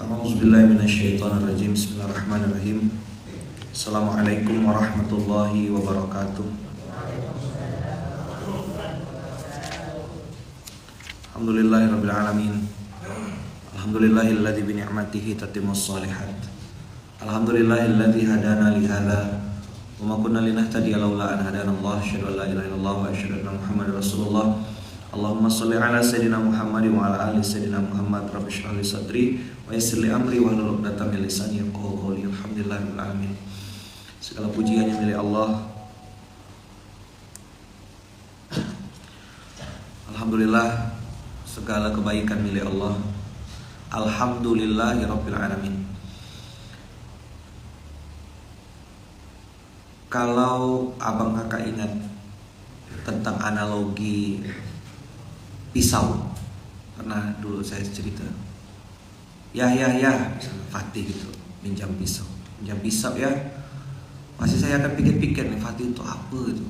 A'udzubillahi minasyaitonirrajim. Bismillahirrahmanirrahim. Assalamualaikum warahmatullahi wabarakatuh. Alhamdulillahirabbil alamin. Alhamdulillahilladzi bi ni'matihi tatimmus shalihat. Alhamdulillahilladzi hadana li hadza wa ma kunna linahtadiya laula an hadana Allah. Asyhadu an la ilaha illallah wa asyhadu anna Muhammadar Rasulullah. Allahumma shalli ala sayyidina Muhammad wa ala ali sayyidina Muhammad. Rabbi shrah li sadri wa yassir li amri wahlul 'uqdatam min lisani yafqahu qawli. Alhamdulillahirabbil alamin. Segala pujiannya milik Allah. Alhamdulillah, segala kebaikan milik Allah. Alhamdulillahirabbil alamin. Kalau abang kakak ingat tentang analogi pisau, pernah dulu saya cerita. Ya, misalnya Fatih gitu, minjam pisau ya. Masih saya akan pikir-pikir nih, Fatih itu apa gitu.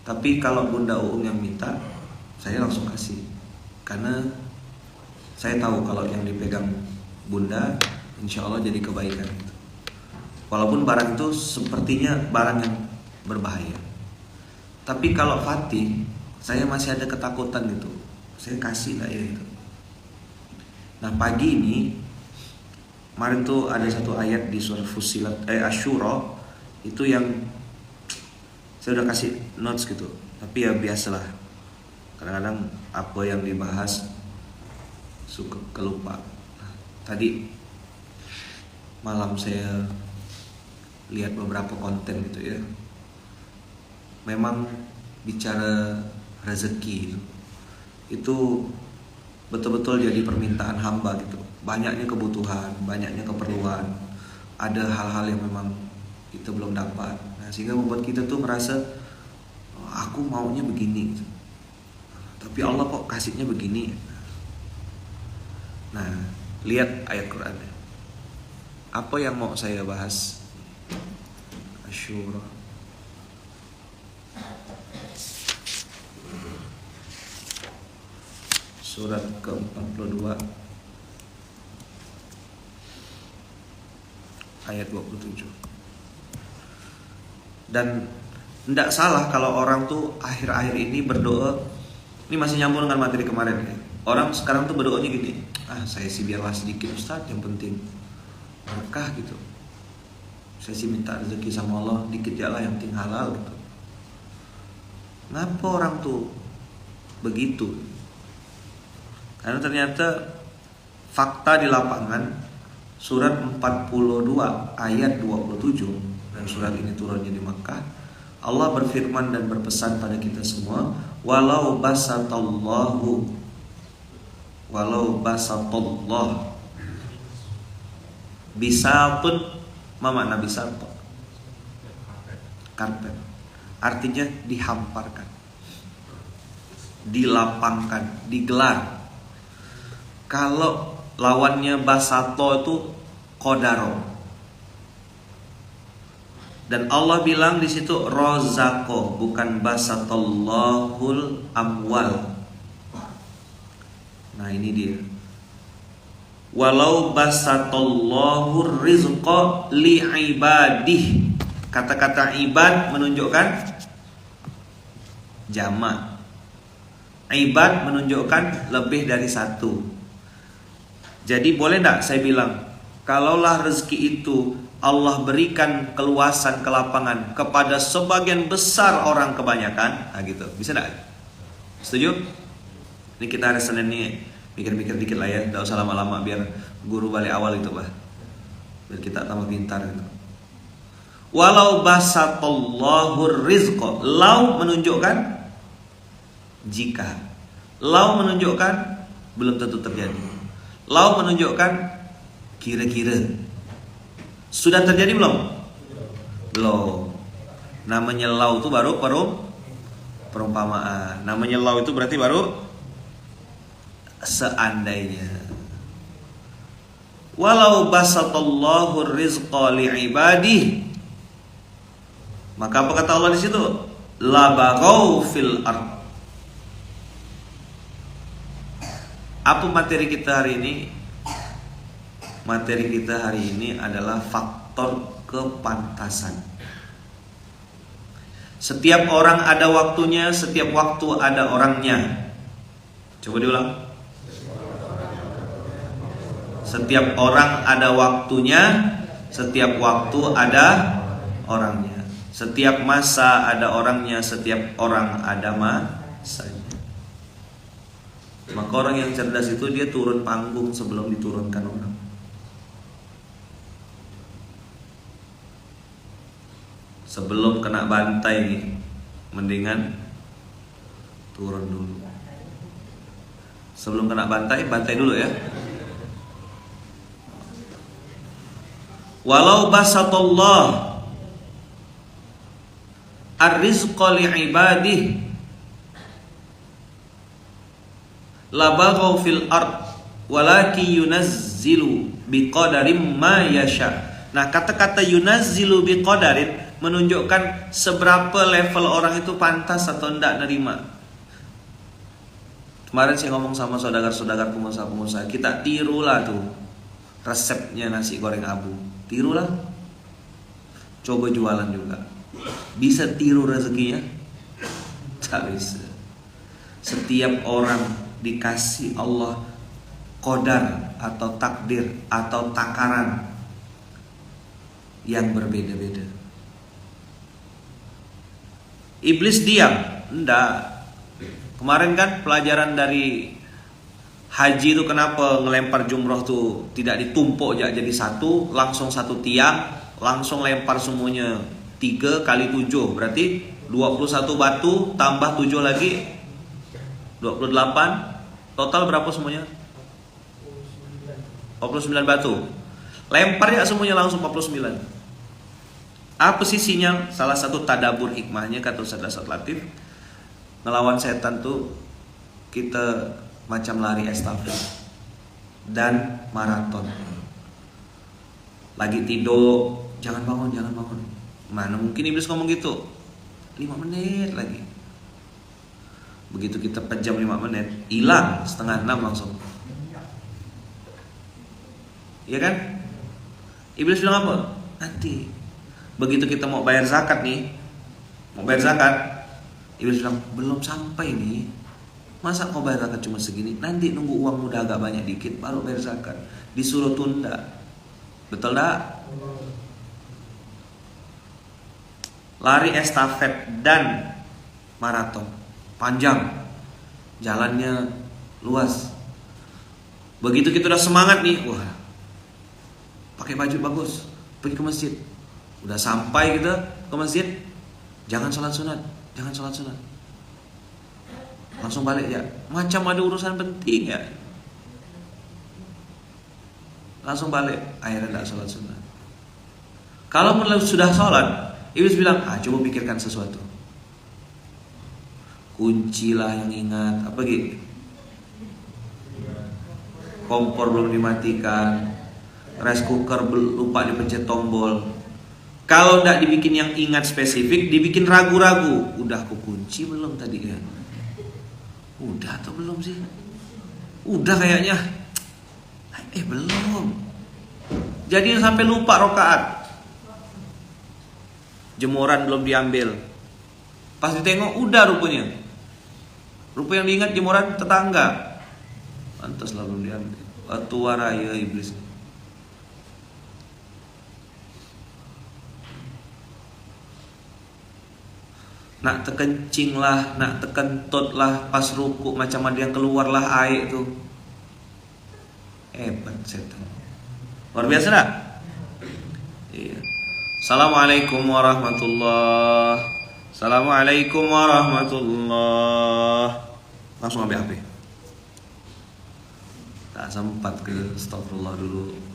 Tapi kalau Bunda Uung yang minta, saya langsung kasih, karena saya tahu kalau yang dipegang Bunda, insya Allah jadi kebaikan gitu. Walaupun barang itu sepertinya barang yang berbahaya, tapi kalau Fatih, saya masih ada ketakutan gitu. Saya kasih lah ya itu. Nah pagi ini, kemarin tuh ada satu ayat di surah Fussilat, Asyura, itu yang saya udah kasih notes gitu. Tapi ya biasalah, kadang-kadang apa yang dibahas suka kelupa. Nah, tadi malam saya lihat beberapa konten gitu ya. Memang bicara rezeki itu betul-betul jadi permintaan hamba gitu. Banyaknya kebutuhan, banyaknya keperluan, ada hal-hal yang memang kita belum dapat. Nah, sehingga membuat kita tuh merasa, oh, aku maunya begini gitu. Tapi Allah kok kasihnya begini. Nah, lihat ayat Qurannya. Apa yang mau saya bahas? Asyura surat ke-42 ayat 27. Dan tidak salah kalau orang tuh akhir-akhir ini berdoa. Ini masih nyambung dengan materi kemarin ya. Orang sekarang tuh berdoanya gini, saya sih biarlah sedikit Ustaz, yang penting berkah gitu. Saya sih minta rezeki sama Allah dikit ya lah, yang penting halal gitu. Kenapa orang tuh begitu? Karena ternyata fakta di lapangan, surat 42 ayat 27, dan surat ini turunnya di Makkah, Allah berfirman dan berpesan pada kita semua, walau basatallah bisatun, ma makna bisat? Karpet. Artinya dihamparkan, dilapangkan, digelar. Kalau lawannya basato itu kodaro. Dan Allah bilang di situ rozako, bukan basatallahul amwal. Nah ini dia. Walau basatallahur rizqa li'ibadih. Kata-kata ibad menunjukkan jamak. Ibad menunjukkan lebih dari satu. Jadi boleh enggak saya bilang, kalaulah rezeki itu Allah berikan keluasan, kelapangan kepada sebagian besar orang kebanyakan, gitu. Bisa enggak? Setuju? Ini kita hari Senin nih, mikir-mikir dikit lah ya, enggak usah lama-lama biar guru balik awal itu bah. Biar kita tambah pintar gitu. Walau basatallahur rizqa, lau menunjukkan jika. Lau menunjukkan belum tentu terjadi. Lau menunjukkan kira-kira. Sudah terjadi belum? Belum. Namanya lau itu baru perumpamaan. Namanya lau itu berarti baru seandainya. Walau basatallahu rizqa li'ibadihi, maka apa kata Allah di situ? Labaghaw fil ard. Apa materi kita hari ini? materi kita hari ini adalah faktor kepantasan. Setiap orang ada waktunya, setiap waktu ada orangnya. Coba diulang. Setiap orang ada waktunya, setiap waktu ada orangnya. Setiap masa ada orangnya, setiap orang ada masanya. Maka orang yang cerdas itu dia turun panggung sebelum diturunkan orang. Sebelum kena bantai nih, mendingan turun dulu. Sebelum kena bantai, bantai dulu ya. Walau basatallah ar-rizqa li'ibadihi labaghaw fil ard walaki yunazzilu biqadarim ma yasha. Nah, kata-kata yunazzilu biqadarin menunjukkan seberapa level orang itu pantas atau tidak nerima. Kemarin saya ngomong sama saudara-saudara pengusaha-pengusaha, kita tirulah tuh resepnya nasi goreng Abu. Tirulah. Coba jualan juga. Bisa tiru rezekinya? Tak bisa. Setiap orang dikasih Allah qadar atau takdir atau takaran yang berbeda-beda. Iblis diam? Enggak. Kemarin kan pelajaran dari haji itu kenapa ngelempar jumroh tuh tidak ditumpuk aja jadi satu, langsung satu tiang, langsung lempar semuanya 3 kali 7, berarti 21 batu tambah 7 lagi 28, total berapa semuanya? 49 batu. Lempar ya semuanya langsung 49. Apa sih sinyal? Salah satu tadabur hikmahnya kata Ustaz Asad Latif, ngelawan setan tuh kita macam lari estafet dan maraton. Lagi tidur, jangan bangun, jangan bangun. Mana mungkin iblis ngomong gitu? 5 menit lagi. Begitu kita pejam 5 menit, hilang, 5:30 langsung. Iya kan? Iblis bilang apa? Nanti. Begitu kita mau bayar zakat nih, iblis bilang belum sampai nih. Masa kau bayar zakat cuma segini? Nanti nunggu uang udah agak banyak dikit baru bayar zakat. Disuruh tunda. Betul tak? Lari estafet dan maraton panjang, jalannya luas. Begitu kita udah semangat nih, wah, pakai baju bagus, pergi ke masjid. Udah sampai kita ke masjid, jangan sholat sunat, langsung balik ya. Macam ada urusan penting ya, langsung balik. Akhirnya tidak sholat sunat. Kalau sudah sholat, iblis bilang, coba pikirkan sesuatu. Kuncilah yang ingat. Apa gitu? Kompor belum dimatikan, rice cooker lupa dipencet tombol. Kalau tidak dibikin yang ingat spesifik, dibikin ragu-ragu. Udah aku kunci belum tadi ya? Udah atau belum sih? Udah kayaknya. Belum. Jadi sampai lupa rokaat. Jemuran belum diambil. Pas ditengok udah rupanya. Rupa yang diingat jemuran tetangga. Pantas lah belum diambil. Tua raya iblis. Nak terkencing lah, nak terkentut lah, pas ruku macam ada yang keluarlah air tu. Hebat setan. Luar biasa tak? Iya. Assalamualaikum warahmatullahi. Assalamualaikum warahmatullahi. Langsung ambil HP. Tak sempat ke astagfirullah dulu.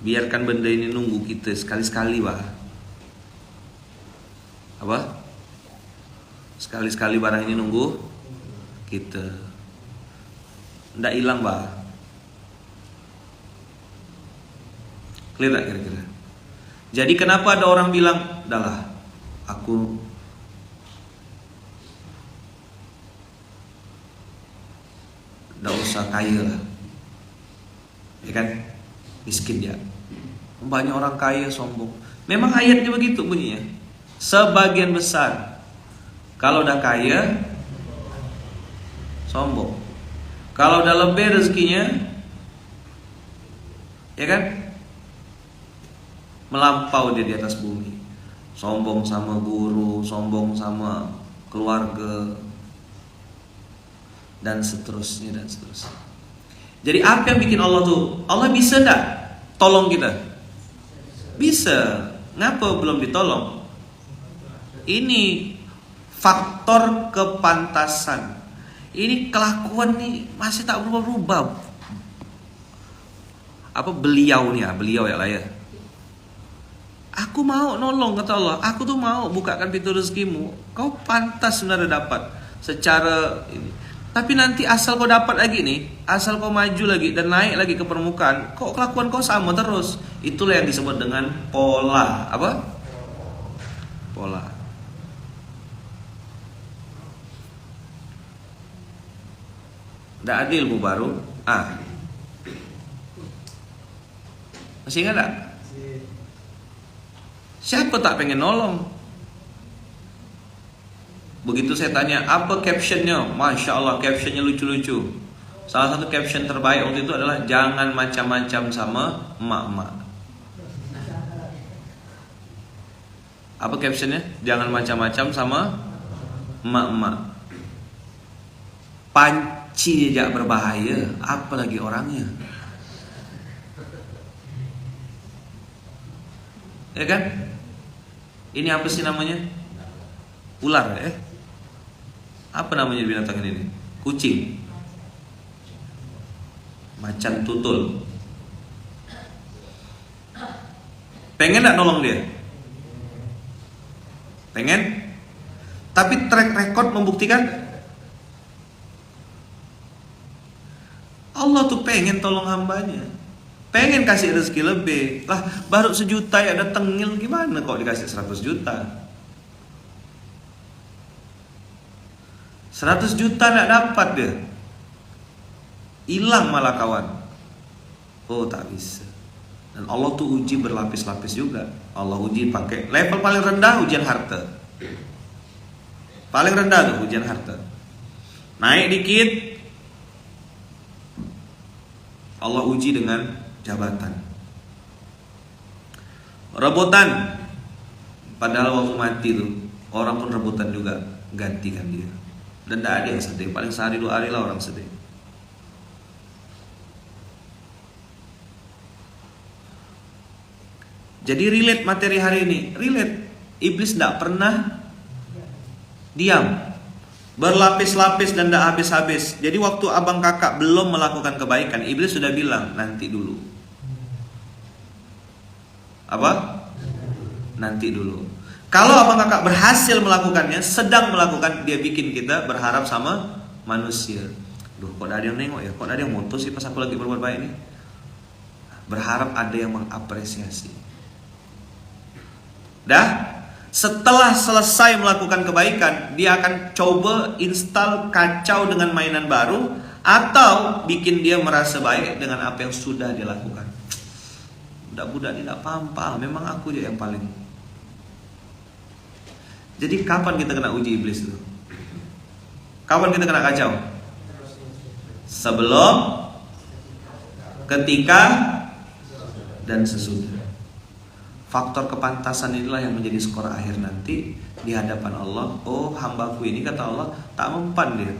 Biarkan benda ini nunggu kita sekali-sekali, bah. Apa? Sekali-sekali barang ini nunggu kita. Nggak hilang, bah. Clear tak kira-kira? Jadi kenapa ada orang bilang, "Dahlah, aku nggak usah kaya lah, ya kan? Miskin ya. Banyak orang kaya sombong. Memang ayatnya begitu bunyinya. Sebagian besar kalau udah kaya sombong. Kalau udah lebih rezekinya, ya kan, melampau dia di atas bumi. Sombong sama guru, sombong sama keluarga, dan seterusnya dan seterusnya. Jadi apa yang bikin Allah tuh? Allah bisa enggak tolong kita? Bisa. Ngapa belum ditolong? Ini faktor kepantasan. Ini kelakuan nih masih tak berubah-ubah. Apa beliau nih ya, beliau ya lah ya. Aku mau nolong kata Allah. Aku tuh mau bukakan pintu rezekimu. Kau pantas sebenarnya dapat secara ini. Tapi nanti asal kau dapat lagi nih, asal kau maju lagi dan naik lagi ke permukaan, kok kelakuan kau sama terus. Itulah yang disebut dengan pola. Apa? Pola. Nggak ada ilmu baru. Masih ingat tak? Siapa tak pengen nolong? Begitu saya tanya, apa captionnya? Masya Allah, captionnya lucu-lucu. Salah satu caption terbaik waktu itu adalah jangan macam-macam sama emak-emak. Apa captionnya? Jangan macam-macam sama emak-emak. Panci aja berbahaya, apalagi orangnya. Ya kan? Ini apa sih namanya? Ular Apa namanya binatang ini? Kucing. Macan tutul. Pengen gak nolong dia? Pengen? Tapi track record membuktikan Allah tuh pengen tolong hambanya, pengen kasih rezeki lebih. Lah baru 1 juta ya ada tengil, gimana kok dikasih 100 juta? 100 juta gak dapat dia, hilang malah kawan. Oh tak bisa. Dan Allah tuh uji berlapis-lapis juga. Allah uji pakai level paling rendah, ujian harta. Paling rendah tuh ujian harta. Naik dikit, Allah uji dengan jabatan. Rebutan. Padahal waktu mati tuh orang pun rebutan juga, gantikan dia. Dan tidak ada yang sedih. Paling sehari 2 hari lah orang sedih. Jadi relate materi hari ini. Relate. Iblis tidak pernah diam, berlapis-lapis dan tidak habis-habis. Jadi waktu abang kakak belum melakukan kebaikan, iblis sudah bilang nanti dulu. Apa? Nanti dulu. Kalau abang kakak berhasil melakukannya, sedang melakukan, dia bikin kita berharap sama manusia. Duh, kok ada yang nengok ya? Kok ada yang moto sih pas aku lagi berbuat baik ini? Berharap ada yang mengapresiasi. Dah, setelah selesai melakukan kebaikan, dia akan coba install kacau dengan mainan baru, atau bikin dia merasa baik dengan apa yang sudah dia lakukan. Budak-budak ini tidak paham, memang aku aja yang paling. Jadi kapan kita kena uji iblis itu? Kapan kita kena kacau? Sebelum, ketika, dan sesudah. Faktor kepantasan inilah yang menjadi skor akhir nanti di hadapan Allah. Oh, hambaku ini kata Allah tak mempan dia.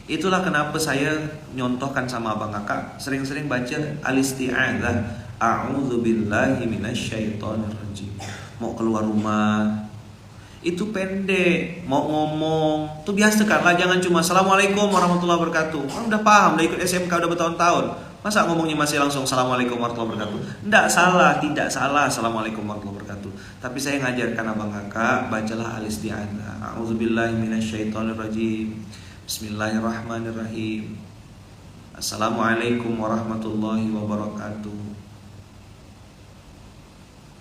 Itulah kenapa saya nyontohkan sama abang kakak sering-sering baca al-isti'adzah, a'udzubillahi minasyaitonirrajim. Mau keluar rumah itu pendek, mau ngomong tuh biasa kan lah, jangan cuma assalamualaikum warahmatullahi wabarakatuh. Orang udah paham, udah ikut SMK udah bertahun-tahun. Masa ngomongnya masih langsung assalamualaikum warahmatullahi wabarakatuh? Tidak salah, tidak salah assalamualaikum warahmatullahi wabarakatuh. Tapi saya ngajarkan abang kakak, bacalah al-isti'adzah. A'udzubillahi minasyaitonirrajim. Bismillahirrahmanirrahim. Assalamualaikum warahmatullahi wabarakatuh.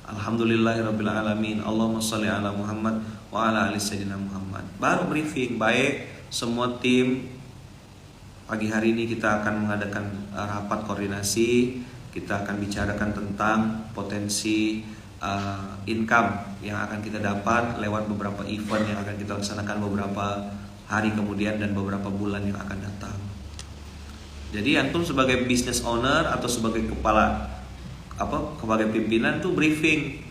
Alhamdulillahirabbil alamin. Allahumma shalli ala Muhammad wa ala ali sayyidina Muhammad. Baru briefing, baik semua tim pagi hari ini kita akan mengadakan rapat koordinasi. Kita akan bicarakan tentang potensi income yang akan kita dapat lewat beberapa event yang akan kita laksanakan beberapa hari kemudian dan beberapa bulan yang akan datang. Jadi antum sebagai business owner atau sebagai kepala sebagai pimpinan tuh briefing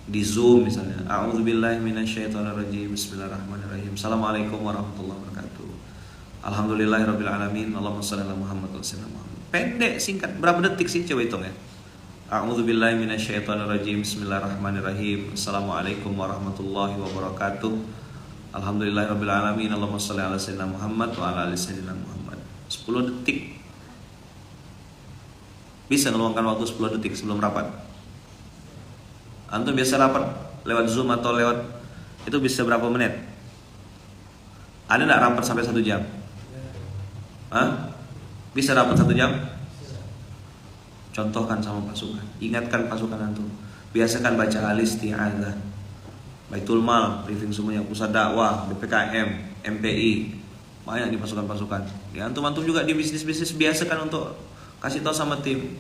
di Zoom misalnya. A'udzubillahi minasyaitonirrajim. Bismillahirrahmanirrahim. Assalamualaikum warahmatullahi wabarakatuh. Alhamdulillahirabbil alamin. Allahumma shalli ala Muhammad wa sallim. Pendek, singkat. Berapa detik sih coba hitung ya? A'udzubillahi minasyaitonirrajim. Bismillahirrahmanirrahim. Assalamualaikum warahmatullahi wabarakatuh. Alhamdulillahirabbil alamin. Allahumma shalli ala sayyidina Muhammad wa ala ali sayyidina Muhammad. 10 detik. Bisa ngeluangkan waktu 10 detik sebelum rapat. Antum biasa rapat lewat Zoom atau lewat itu bisa berapa menit? Ada enggak rapat sampai 1 jam? Hah? Bisa rapat 1 jam? Contohkan sama pasukan. Ingatkan pasukan antum. Biasakan baca al-isti'adzah. Baitul Mal, briefing semuanya, pusat dakwah, BPKM, MPI. Banyak di pasukan-pasukan. Ya, antum-antum juga di bisnis-bisnis biasakan untuk kasih tahu sama tim.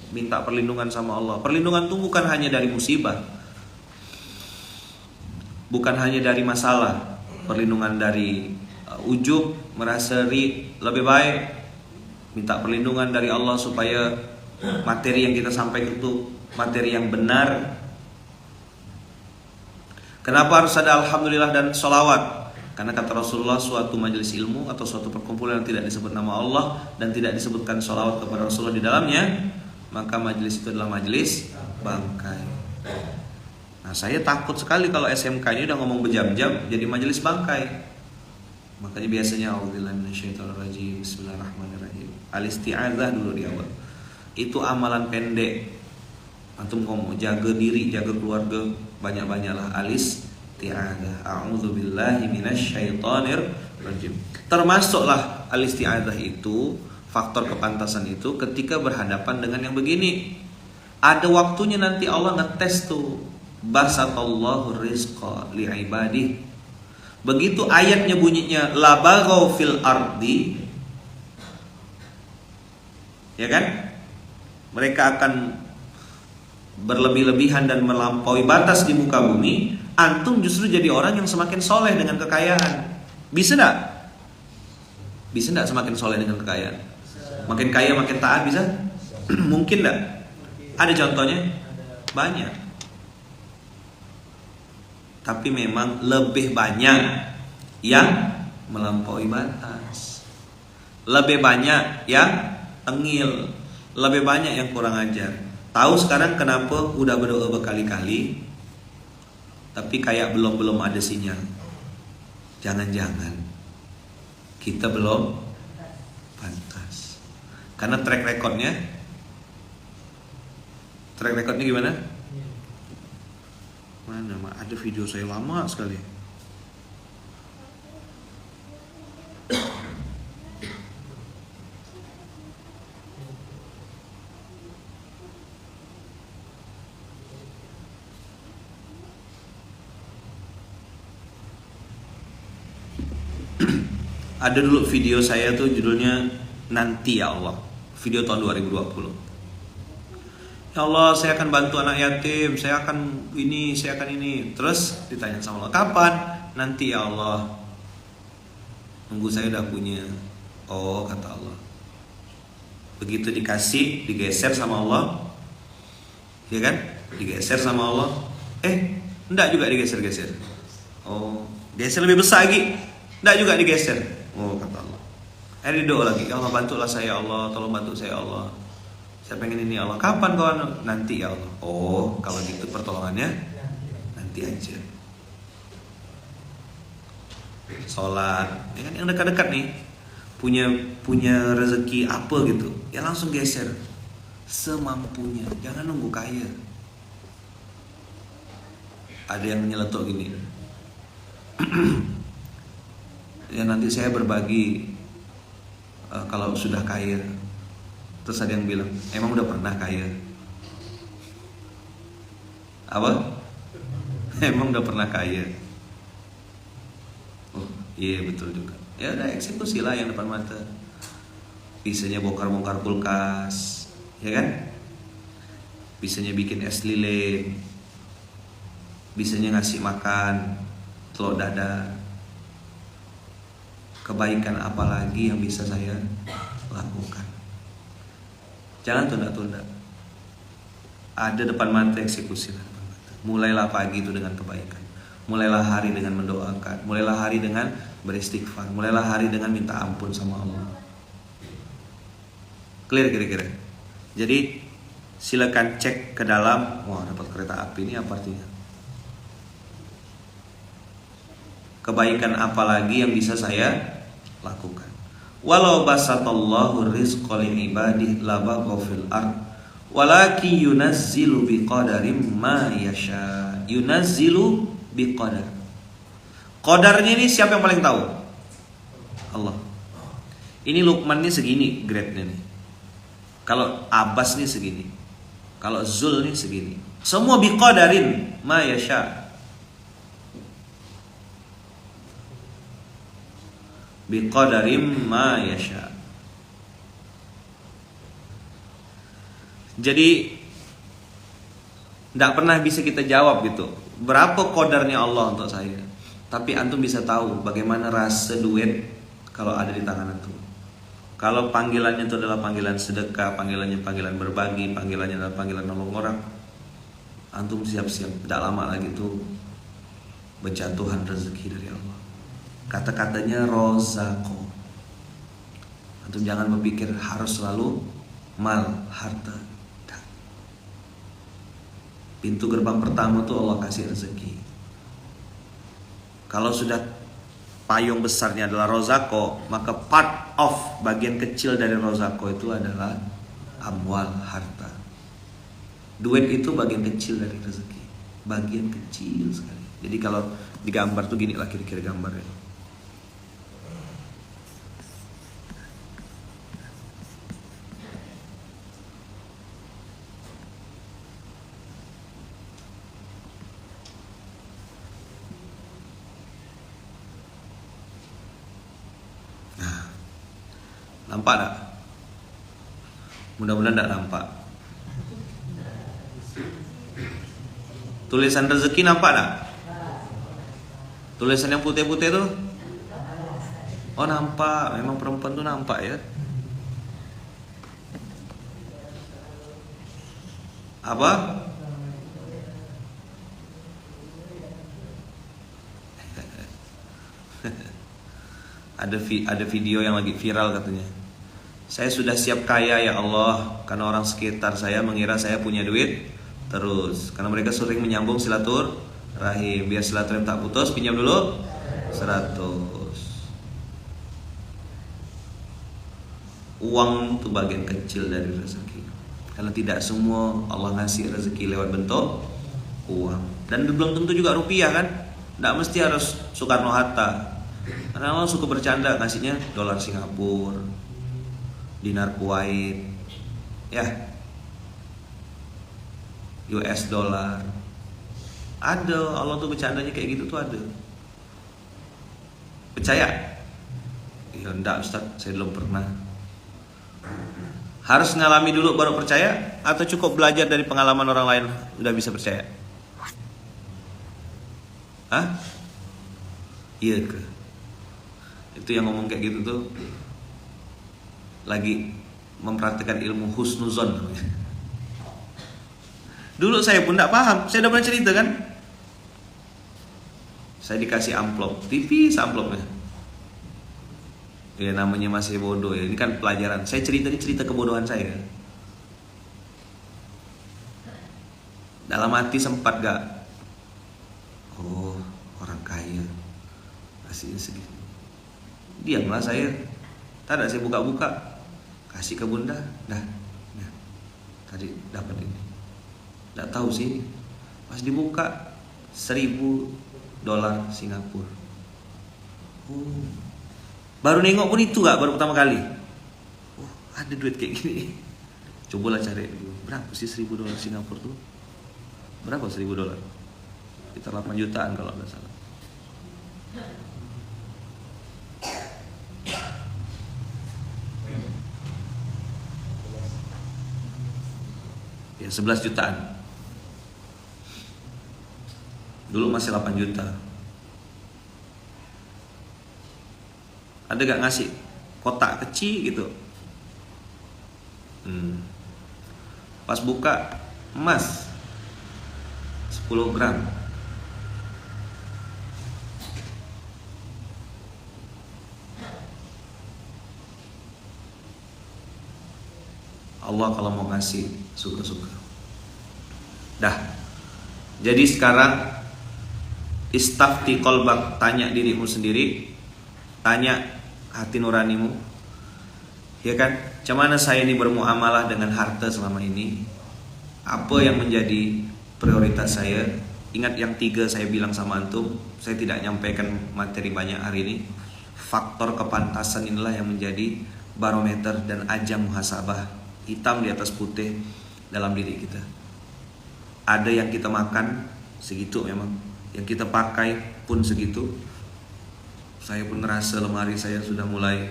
Minta perlindungan sama Allah. Perlindungan itu bukan hanya dari musibah. Bukan hanya dari masalah. Perlindungan dari ujub, merasa lebih baik. Minta perlindungan dari Allah supaya materi yang kita sampaikan itu materi yang benar. Kenapa harus ada alhamdulillah dan sholawat? Karena kata Rasulullah, suatu majelis ilmu atau suatu perkumpulan yang tidak disebut nama Allah dan tidak disebutkan sholawat kepada Rasulullah di dalamnya, maka majelis itu adalah majelis bangkai. Nah, saya takut sekali kalau SMK ini udah ngomong berjam-jam jadi majelis bangkai. Makanya biasanya a'udzubillahi minasyaitonirrajim. Bismillahirrahmanirrahim. Al-isti'adzah dulu di awal. Itu amalan pendek. Antum ngomong jaga diri, jaga keluarga, banyak-banyaklah al-isti'adzah. A'udzubillahi minasyaitonirrajim. Termasuklah al-isti'adzah itu, faktor kepantasan itu ketika berhadapan dengan yang begini. Ada waktunya nanti Allah ngetes tuh. Basatallahu rizqa li'ibadih. Begitu ayatnya bunyinya la baghaw fil ardi, ya kan? Mereka akan berlebih-lebihan dan melampaui batas di muka bumi. Antum justru jadi orang yang semakin soleh dengan kekayaan. Bisa enggak? Bisa enggak semakin soleh dengan kekayaan? Makin kaya makin taat bisa? Mungkin enggak? Ada contohnya? Banyak. Tapi memang lebih banyak yang melampaui batas. Lebih banyak yang tengil. Lebih banyak yang kurang ajar. Tahu sekarang kenapa udah berdoa berkali-kali tapi kayak belum ada sinyal. Jangan-jangan kita belum pantas. Karena track recordnya gimana? Mana? Ada video saya lama sekali. Ada dulu video saya tuh judulnya Nanti Ya Allah. Video tahun 2020. Ya Allah, saya akan bantu anak yatim, saya akan ini. Terus ditanya sama Allah, kapan? Nanti ya Allah. Nunggu saya udah punya. Oh, kata Allah. Begitu dikasih, digeser sama Allah, ya kan? Digeser sama Allah. Enggak juga digeser-geser. Oh, geser lebih besar lagi. Enggak juga digeser. Oh, kata Allah. Doa lagi, ya Allah bantulah saya, Allah tolong bantu saya, Allah. Saya pengen ini, Allah. Kapan kawan? Nanti ya Allah. Oh, kalau gitu pertolongannya nanti aja. Sholat, ya kan, yang dekat-dekat nih, punya rezeki apa gitu, ya langsung geser semampunya. Jangan nunggu kaya. Ada yang nyeletuk gini. Ya nanti saya berbagi kalau sudah kaya. Terus ada yang bilang, emang udah pernah kaya? Apa? Emang udah pernah kaya? Oh iya betul juga. Ya udah eksekusi lah yang depan mata. bisanya bongkar-bongkar kulkas, ya kan? Bisanya bikin es lilin, bisanya ngasih makan telur dadar. Kebaikan apa lagi yang bisa saya lakukan? Jangan tunda-tunda. Ada depan mata, eksekusilah. Mulailah pagi itu dengan kebaikan. Mulailah hari dengan mendoakan. Mulailah hari dengan beristighfar. Mulailah hari dengan minta ampun sama Allah. Clear kira-kira? Jadi silakan cek ke dalam. Wah, dapat kereta api, ini apa artinya? Kebaikan apa lagi yang bisa saya lakukan? Walau basatallahu rizqa li ibadihi labaghaw fil ard walakin yunazzilu biqadarin ma yasha. Yunazzilu biqadar. Qadarnya ini siapa yang paling tahu? Allah. Ini Luqman nih segini grade-nya nih. Kalau Abbas nih segini. Kalau Zul nih segini. Semua biqadarin ma yasha. Biqadarim ma yasha. Jadi tidak pernah bisa kita jawab gitu, berapa qadarnya Allah untuk saya. Tapi antum bisa tahu bagaimana rasa duit kalau ada di tangan antum. Kalau panggilannya itu adalah panggilan sedekah, panggilannya panggilan berbagi, panggilannya adalah panggilan nolong orang, antum siap-siap tidak lama lagi itu berjatuhan rezeki dari Allah. Kata-katanya rozako. Antum jangan berpikir harus selalu mal, harta. Pintu gerbang pertama tuh Allah kasih rezeki. Kalau sudah payung besarnya adalah rozako, maka part of bagian kecil dari rozako itu adalah amwal, harta. Duit itu bagian kecil dari rezeki, bagian kecil sekali. Jadi kalau digambar tuh gini lah kira-kira gambarnya. Nampak tak? Mudah-mudahan tak nampak. Tulisan rezeki nampak tak? Tulisan yang putih-putih tuh? Oh nampak, memang perempuan tuh nampak ya. Apa? Ada video yang lagi viral katanya. Saya sudah siap kaya ya Allah, karena orang sekitar saya mengira saya punya duit terus. Karena mereka sering menyambung silaturahim. Biar silaturahim tak putus, pinjam dulu 100. Uang itu bagian kecil dari rezeki. Karena tidak semua Allah ngasih rezeki lewat bentuk uang. Dan belum tentu juga rupiah kan. Tidak mesti harus Soekarno-Hatta. Karena Allah suka bercanda ngasihnya dolar Singapura, dinar Kuwait, ya, US dollar. Ada, Allah tuh bercandanya kayak gitu tuh ada. Percaya? Ya enggak Ustaz, saya belum pernah. Harus ngalami dulu baru percaya, atau cukup belajar dari pengalaman orang lain udah bisa percaya? Hah? Iya ke? Itu yang ngomong kayak gitu tuh lagi mempraktikkan ilmu husnuzon. Dulu saya pun tidak paham. Saya udah pernah cerita kan. Saya dikasih amplop, tipis amplopnya. Ya namanya masih bodoh ya. Ini kan pelajaran. Saya cerita kebodohan saya. Dalam hati sempat gak? Oh orang kaya kasihnya segitu. Diamlah saya. Tak ada, saya buka-buka, kasih ke bunda. Dah, ya. Tadi dapat ini. Tak tahu sih. Pas dibuka $1.000 Singapura. Oh. Baru nengok pun itu gak, baru pertama kali. Oh, ada duit kayak gini. Cobalah cari dulu. Berapa sih $1.000 Singapura tuh? Berapa $1.000? Sekitar 8 jutaan kalau nggak salah. Ya 11 jutaan. Dulu masih 8 juta. Ada gak ngasih kotak kecil gitu? Pas buka emas 10 gram. Allah kalau mau ngasih suka-suka. Dah. Jadi sekarang istafti qalbak, tanya dirimu sendiri, tanya hati nuranimu, ya kan? Macam mana saya ini bermuamalah dengan harta selama ini? Apa yang menjadi prioritas saya? Ingat yang 3 saya bilang sama antum, saya tidak nyampaikan materi banyak hari ini. Faktor kepantasan inilah yang menjadi barometer dan ajang muhasabah hitam di atas putih dalam diri kita. Ada yang kita makan segitu memang, yang kita pakai pun segitu. Saya pun ngerasa lemari saya sudah mulai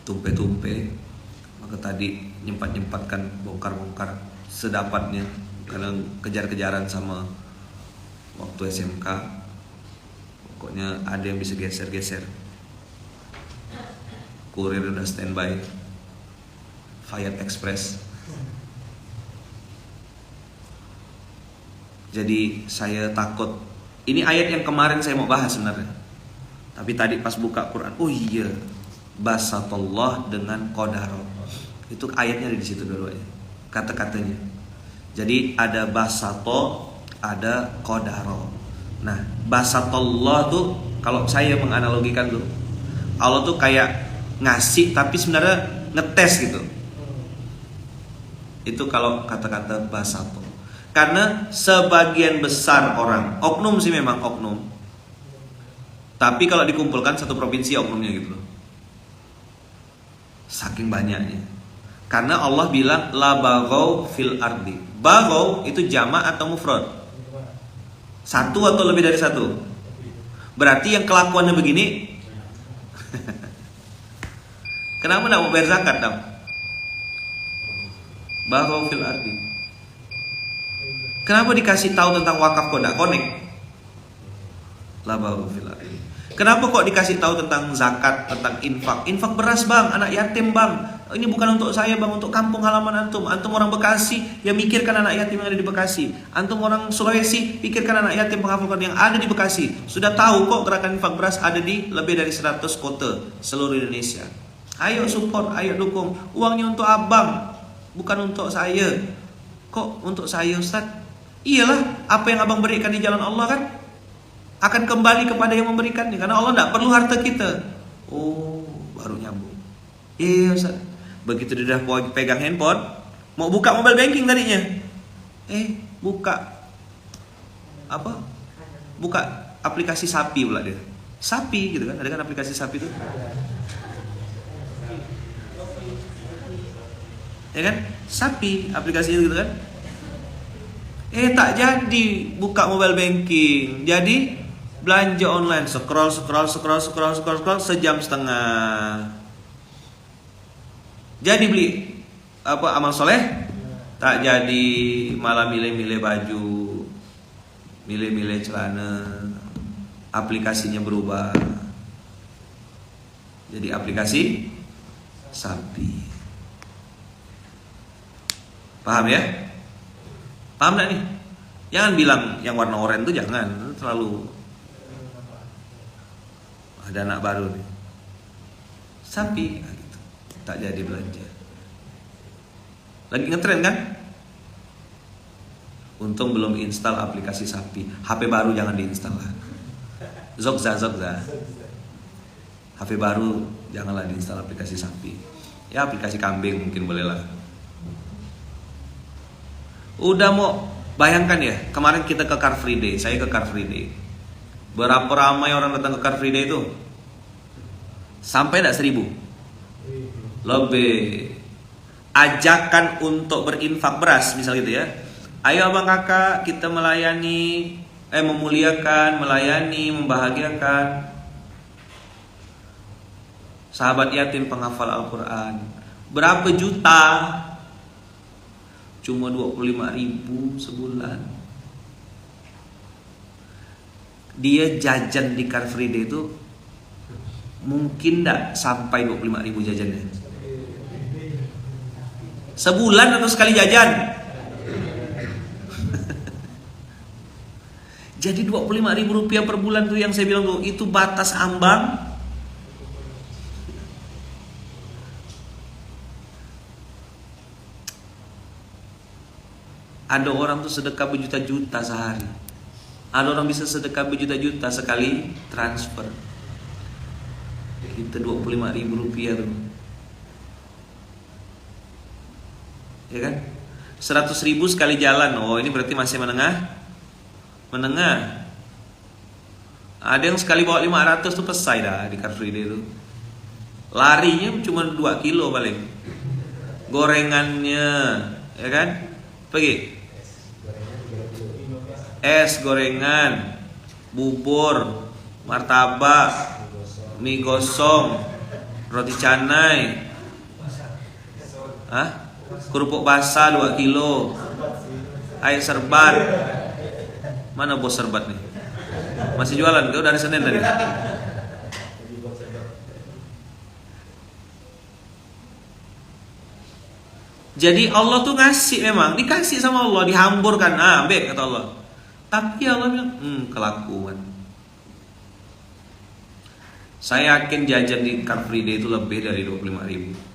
tumpe-tumpe, maka tadi nyempat-nyempatkan bongkar-bongkar sedapatnya karena kejar-kejaran sama waktu SMK. Pokoknya ada yang bisa geser-geser. Kurir udah standby, Fayat Express. Jadi saya takut. Ini ayat yang kemarin saya mau bahas sebenarnya, tapi tadi pas buka Quran, oh iya, basatullah dengan qadaro. Itu ayatnya di situ dulu ya, kata-katanya. Jadi ada basato, ada qadaro. Nah, basatullah tuh kalau saya menganalogikan tuh, Allah tuh kayak ngasih tapi sebenarnya ngetes gitu. Itu kalau kata-kata basato. Karena sebagian besar orang, oknum sih memang oknum, tapi kalau dikumpulkan satu provinsi oknumnya gitu loh, saking banyaknya. Karena Allah bilang la baghaw fil ardi. Baghaw itu jamak atau mufrad? Satu atau lebih dari satu? Berarti yang kelakuannya begini kenapa tidak mau bayar zakat dam? Baghaw fil ardi. Kenapa dikasih tahu tentang wakaf kok tidak connect? La baghaw fil ardi. Kenapa kok dikasih tahu tentang zakat, tentang infak? Infak beras bang, anak yatim bang. Ini bukan untuk saya bang, untuk kampung halaman antum. Antum orang Bekasi, ya mikirkan anak yatim yang ada di Bekasi. Antum orang Sulawesi, pikirkan anak yatim penghafal Quran yang ada di Bekasi. Sudah tahu kok gerakan infak beras ada di lebih dari 100 kota seluruh Indonesia. Ayo support, ayo dukung. Uangnya untuk abang, bukan untuk saya. Kok untuk saya Ustaz? Iyalah, apa yang abang berikan di jalan Allah kan akan kembali kepada yang memberikannya, karena Allah tidak perlu harta kita. Oh, baru nyambung. Iya Ustaz. Begitu dia sudah pegang handphone, mau buka mobile banking tadinya, buka apa? Buka aplikasi Sapi pula dia. Sapi gitu kan, ada kan aplikasi Sapi itu? Ya kan? Sapi aplikasinya gitu kan? Tak jadi buka mobile banking, jadi belanja online, scroll sejam setengah. Jadi beli apa amal soleh, tak jadi, malah milih-milih baju, milih-milih celana. Aplikasinya berubah, jadi aplikasi Sapi. Paham ya? Paham gak nih? Jangan bilang yang warna oranye itu, jangan, terlalu. Ada anak baru nih, Sapi gitu. Tak jadi belanja. Lagi ngetren kan? Untung belum install aplikasi Sapi. HP baru jangan diinstal lah. Zogza HP baru janganlah diinstal aplikasi Sapi. Ya aplikasi kambing mungkin boleh lah. Udah mau bayangkan ya, kemarin kita ke Car Free Day, saya ke Car Free Day. Berapa ramai orang datang ke Car Free Day itu? Sampai enggak 1000? Lebih. Ajakan untuk berinfak beras misal gitu ya. Ayo abang kakak kita melayani, memuliakan, melayani, membahagiakan sahabat yatim penghafal Al-Quran. Berapa juta? cuma 25.000 sebulan. Dia jajan di Car Free Day itu mungkin enggak sampai 25.000 jajannya. Sebulan atau sekali jajan. Jadi 25.000 rupiah per bulan tuh yang saya bilang tuh, itu batas ambang. Ada orang tuh sedekah berjuta-juta sehari. Ada orang bisa sedekah berjuta-juta sekali transfer. Kita 25.000 rupiah tuh, ya kan? 100.000 sekali jalan. Oh, ini berarti masih menengah. Ada yang sekali bawa 500 tuh pesai dah di Car Free Day itu. Larinya cuma 2 kilo paling. Gorengannya, ya kan? Pergi. Es gorengan, bubur, martabak, mie gosong, roti canai, kerupuk basah 2 kilo, air serbat. Mana bos serbat nih? Masih jualan? Kau dari Senin tadi? Jadi Allah tuh ngasih, memang dikasih sama Allah, dihamburkan, ambil kata Allah. Tapi Allah bilang, kelakuan. Saya yakin jajan di Car Free Day itu lebih dari 25.000.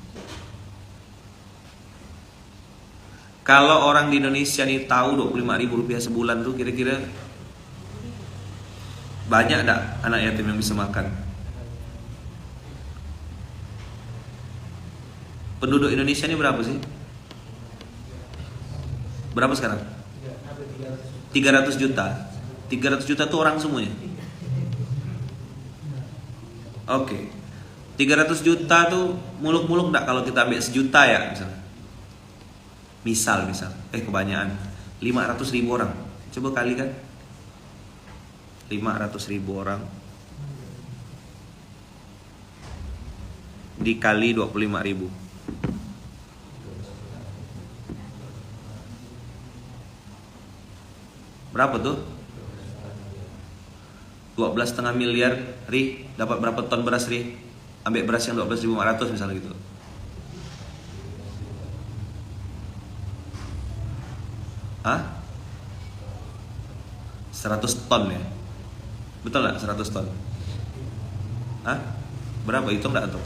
Kalau orang di Indonesia nih tahu 25.000 rupiah sebulan tuh kira-kira banyak enggak anak yatim yang bisa makan? Penduduk Indonesia ini berapa sih? Berapa sekarang? 300 juta. 300 juta tuh orang semuanya. Oke. 300 juta tuh muluk-muluk enggak kalau kita ambil sejuta ya misalnya. Misal, kebanyakan 500.000 orang. Coba kali kan 500.000 orang dikali 25.000. Berapa tuh? 12,5 miliar. Ri, dapat berapa ton beras, Ri? Ambil beras yang 12.500 misalnya gitu. Hah? 100 ton ya? Betul gak 100 ton? Hah? Berapa? Hitung gak tuh?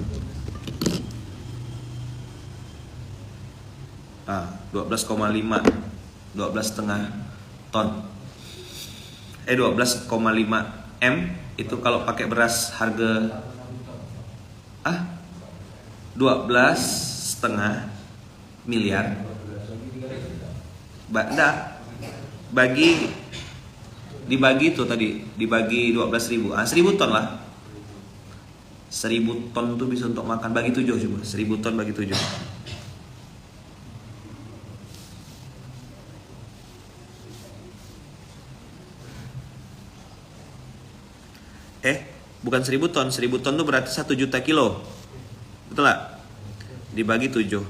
12,5 12,5 ton. 12,5 M itu kalau pakai beras harga 12,5 miliar. Dibagi tuh tadi, dibagi 12.000, 1.000 ton lah. 1.000 ton tuh bisa untuk makan, bagi 7 coba. 1.000 ton bagi 7. Bukan 1.000 ton. 1.000 ton tuh berarti 1 juta kilo. Betul gak? Dibagi 7.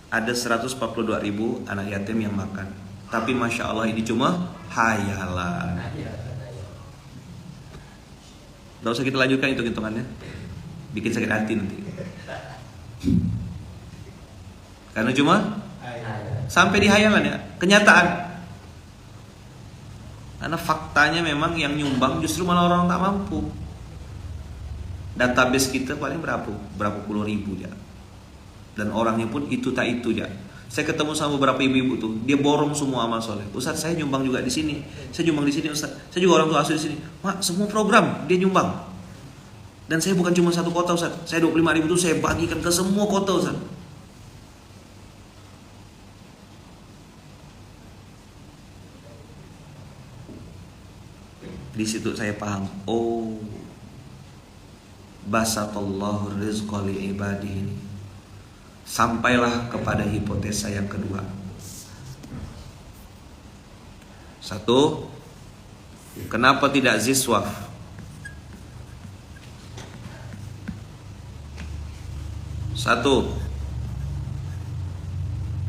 Ada 142.000 anak yatim yang makan. Tapi Masya Allah ini cuma hayalan. Gak usah kita lanjutkan hitung-hitungannya, bikin sakit hati nanti. Karena cuma sampai di hayalan ya, kenyataan. Karena faktanya memang yang nyumbang justru malah orang tak mampu. Database kita paling berapa puluh ribu ya. Dan orangnya pun itu tak itu ya. Saya ketemu sama beberapa ibu-ibu tuh, dia borong semua amal soleh. Ustaz, saya nyumbang juga di sini. Saya nyumbang di sini, Ustaz. Saya juga orang tua asuh di sini. Mak, semua program dia nyumbang. Dan saya bukan cuma satu kota, Ustaz. Saya 25.000 tuh saya bagikan ke semua kota, Ustaz. Di situ saya paham. Oh, basatallahu rizqa li ibadihi ini. Sampailah kepada hipotesa yang kedua. Satu, kenapa tidak ziswaf? Satu,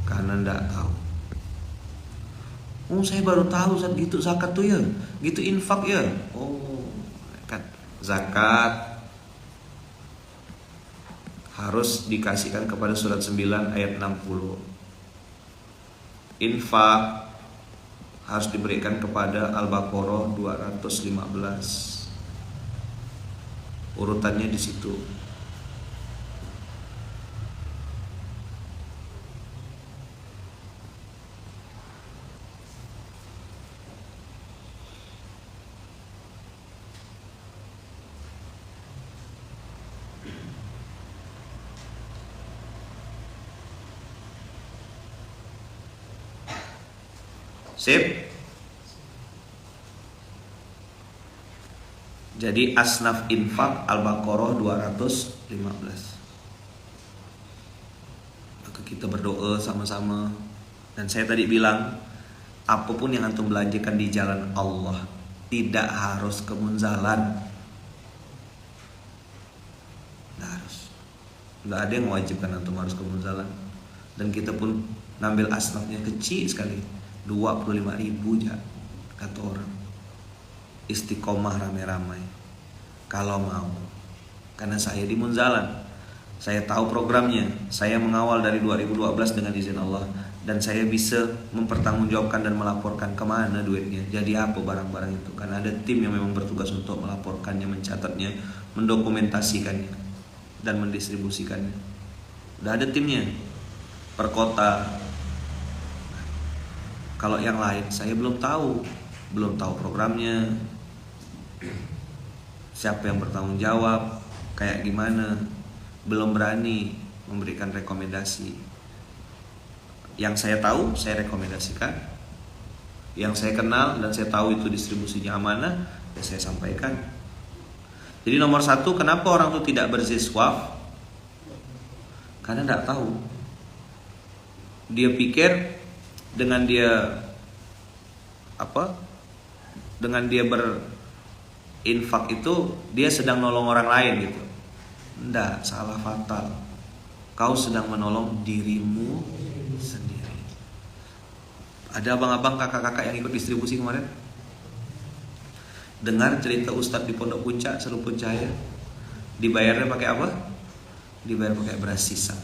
karena karena nggak tahu. Oh, saya baru tahu saat gitu zakat tuh ya, gitu infak ya. Oh, kan zakat harus dikasihkan kepada surat 9 ayat 60. Infak harus diberikan kepada Al-Baqarah 215. Urutannya di situ. Sip. Jadi asnaf infak Al-Baqarah 215. Maka kita berdoa sama-sama. Dan saya tadi bilang, apapun yang antum belanjakan di jalan Allah tidak harus ke munzalan. Tidak harus. Tidak ada yang mewajibkan antum harus ke munzalan. Dan kita pun ngambil asnafnya kecil sekali, 25.000 aja kata orang. Istiqomah ramai-ramai kalau mau. Karena saya di munzalan, saya tahu programnya, saya mengawal dari 2012 dengan izin Allah, dan saya bisa mempertanggungjawabkan dan melaporkan kemana duitnya, jadi apa barang-barang itu. Karena ada tim yang memang bertugas untuk melaporkannya, mencatatnya, mendokumentasikannya, dan mendistribusikannya. Udah ada timnya per kota. Kalau yang lain saya belum tahu programnya, siapa yang bertanggung jawab, kayak gimana, belum berani memberikan rekomendasi. Yang saya tahu saya rekomendasikan, yang saya kenal dan saya tahu itu distribusinya amanah, ya saya sampaikan. Jadi nomor satu, kenapa orang itu tidak berziswaf? Karena tidak tahu. Dia pikir dengan dia berinfak itu dia sedang nolong orang lain gitu. Enggak, salah fatal. Kau sedang menolong dirimu sendiri. Ada abang-abang, kakak-kakak yang ikut distribusi kemarin. Dengar cerita Ustadz di Pondok Puncak, Seruput Cahaya. Dibayarnya pakai apa? Dibayar pakai beras sisa.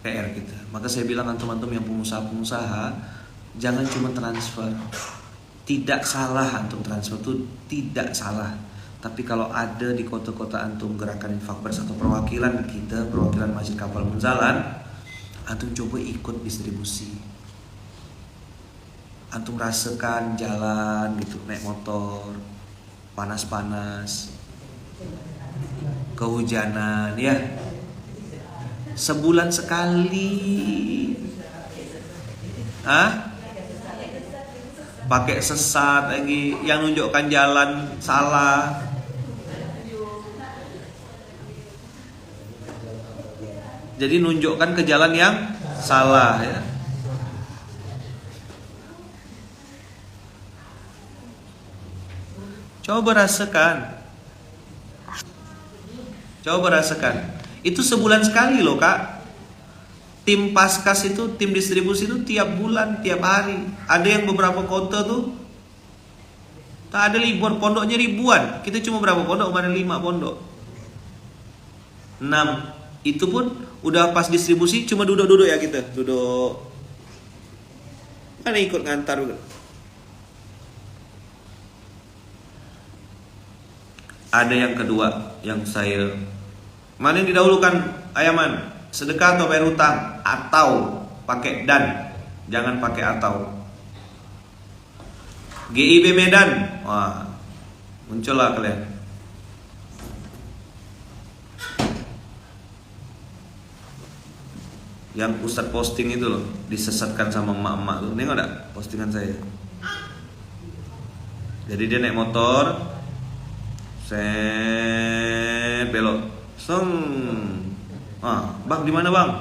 PR kita. Maka saya bilang antum-antum yang pengusaha-pengusaha, jangan cuma transfer. Tidak salah antum transfer itu, tidak salah. Tapi kalau ada di kota-kota antum gerakan infak beras atau perwakilan kita, perwakilan Masjid Kapal Munzalan, antum coba ikut distribusi. Antum rasakan jalan gitu, naik motor, panas-panas, kehujanan, ya. Sebulan sekali, pakai sesat lagi, yang nunjukkan jalan salah. Jadi nunjukkan ke jalan yang salah, ya. Coba rasakan. Itu sebulan sekali loh, Kak. Tim Paskas itu, tim distribusi itu tiap bulan, tiap hari. Ada yang beberapa kota tuh tak ada libur, pondoknya ribuan. Kita cuma berapa pondok? Kemarin 5 pondok, 6. Itu pun udah pas distribusi cuma duduk-duduk ya kita. Duduk. Kan ikut ngantar. Ada yang kedua yang saya, mana yang didahulukan, Ayaman? Sedekah atau bayar hutang? Atau pakai dan, jangan pakai atau. GIB Medan, wah, muncullah kalian. Yang Ustadz posting itu loh, disesatkan sama emak-emak tuh. Nengok gak postingan saya? Jadi dia naik motor, set belok, bang di mana bang?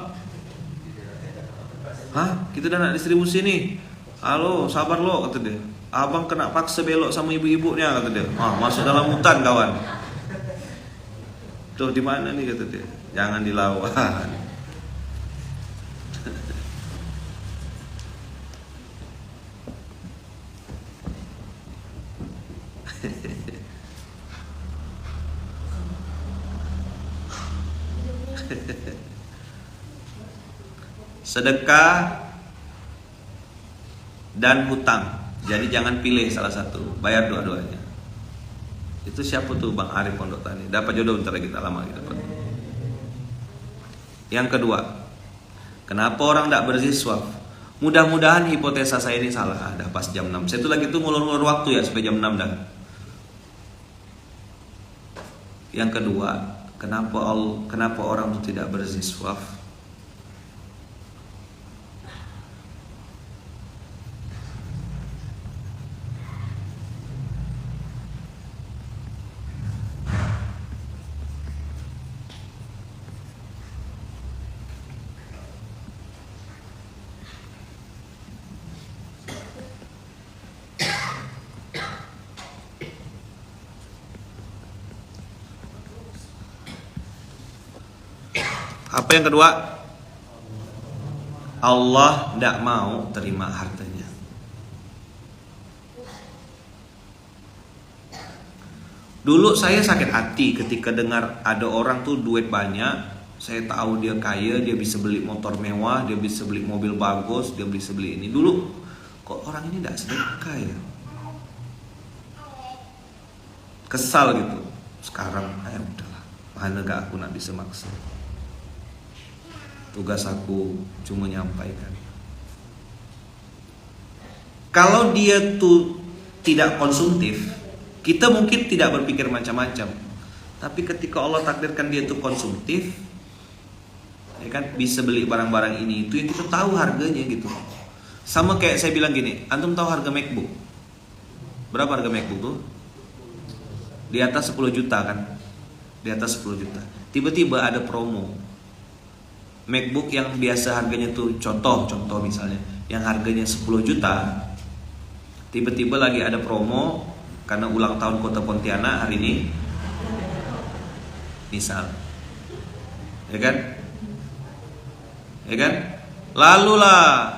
Kita udah nak distribusi nih. Halo, sabar lo, kata dia. Abang kena paksa belok sama ibu-ibunya, kata dia. Masuk dalam hutan kawan. Tuh di mana nih, kata dia. jangan dilawan. Sedekah dan hutang. Jadi jangan pilih salah satu, bayar dua-duanya. Itu siapa tuh Bang Arif Pondok Tani? Dapat jodoh bentar lagi, tak lama kita dapat. Yang kedua, kenapa orang tidak berziswaf? Mudah-mudahan hipotesa saya ini salah. Ada pas jam 6. Saya tuh lagi tuh ngulur-ngulur waktu ya sampai jam 6 dah. Yang kedua, kenapa orang tuh tidak berziswaf? Apa yang kedua? Allah tidak mau terima hartanya. Dulu saya sakit hati ketika dengar ada orang tuh duit banyak. Saya tahu dia kaya, dia bisa beli motor mewah, dia bisa beli mobil bagus, dia bisa beli ini. Dulu kok orang ini tidak sedekah ya? Kesal gitu. Sekarang udahlah, mana gak aku nak bisa maksa. Tugas aku cuma nyampaikan. Kalau dia tuh tidak konsumtif, kita mungkin tidak berpikir macam-macam. Tapi ketika Allah takdirkan dia tuh konsumtif, ya kan, bisa beli barang-barang ini itu yang kita tahu harganya gitu. Sama kayak saya bilang gini, antum tahu harga MacBook? Berapa harga MacBook tuh? Di atas 10 juta kan? Di atas 10 juta. Tiba-tiba ada promo. MacBook yang biasa harganya tuh contoh misalnya yang harganya 10 juta, tiba-tiba lagi ada promo karena ulang tahun Kota Pontianak hari ini misal, ya kan, lalu lah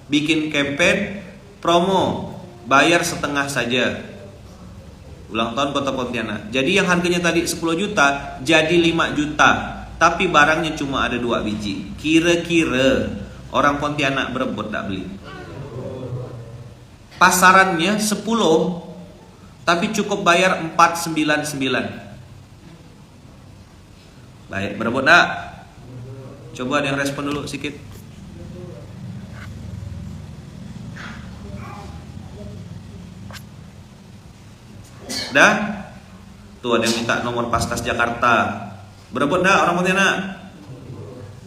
bikin campaign promo bayar setengah saja ulang tahun Kota Pontianak. Jadi yang harganya tadi 10 juta jadi 5 juta, tapi barangnya cuma ada 2 biji. Kira-kira orang Pontianak berebut tak beli? Pasarannya 10, tapi cukup bayar 499. Baik, berebut tak? Coba ada yang respon dulu sedikit. Dah? Tuh ada yang minta nomor Paskas Jakarta. Berebut enggak orang Pontianak?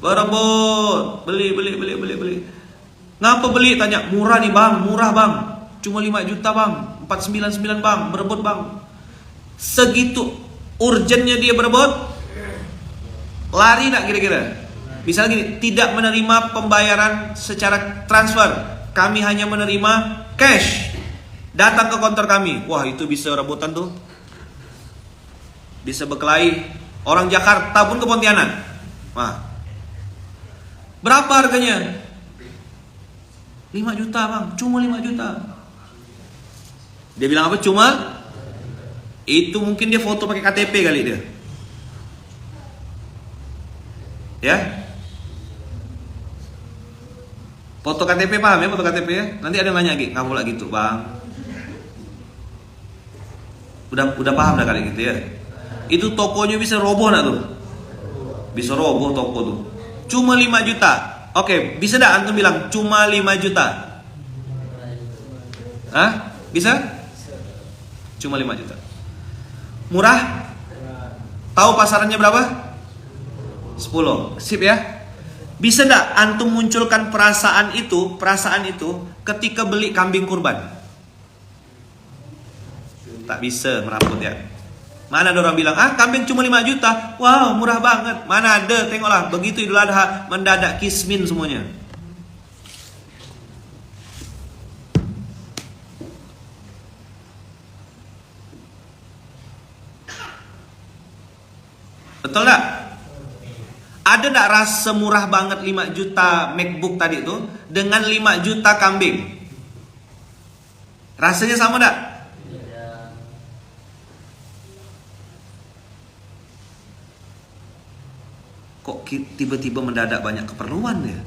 Berebut. Beli. Ngapa beli? Tanya. Murah nih bang, murah bang. Cuma 5 juta bang, 499 bang. Berebut bang. Segitu urgennya dia berebut. Lari enggak kira-kira? Misalnya gini, tidak menerima pembayaran secara transfer, kami hanya menerima cash. Datang ke kantor kami. Wah, itu bisa rebutan tuh. Bisa berkelahi. Orang Jakarta pun ke Pontianak. Wah. Berapa harganya? 5 juta bang, cuma 5 juta. Dia bilang apa? Cuma? Itu mungkin dia foto pakai KTP kali dia. Ya? Foto KTP paham ya? Foto KTP ya? Nanti ada yang nanya lagi, kamu lagi gitu bang. Udah paham dah kali gitu ya? Itu tokonya bisa roboh nak tuh? Bisa roboh toko tuh. Cuma 5 juta. Oke, bisa dah antum bilang cuma 5 juta? Hah? Bisa? Cuma 5 juta. Murah? Tahu pasarannya berapa? 10. Sip ya? Bisa dah antum munculkan perasaan itu ketika beli kambing kurban? Tak bisa meraput ya. Mana ada orang bilang, kambing cuma 5 juta. Wow, murah banget. Mana ada, tengoklah. Begitu Idul Adha, mendadak kismin semuanya. Betul tak? Ada nggak ras semurah banget 5 juta MacBook tadi tuh dengan 5 juta kambing? Rasanya sama nggak? Kok tiba-tiba mendadak banyak keperluan ya?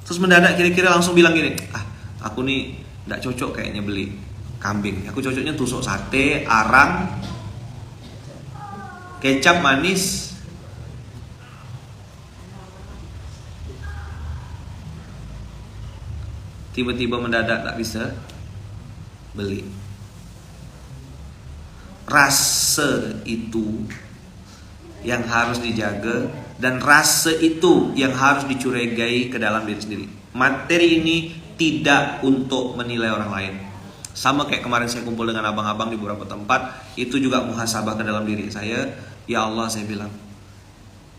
Terus mendadak kira-kira langsung bilang gini, aku nih nggak cocok kayaknya beli kambing. Aku cocoknya tusuk sate, arang, kecap manis. Tiba-tiba mendadak tak bisa beli. Rasa itu yang harus dijaga, dan rasa itu yang harus dicurigai ke dalam diri sendiri. Materi ini tidak untuk menilai orang lain. Sama kayak kemarin saya kumpul dengan abang-abang di beberapa tempat, itu juga muhasabah ke dalam diri saya. Ya Allah, saya bilang,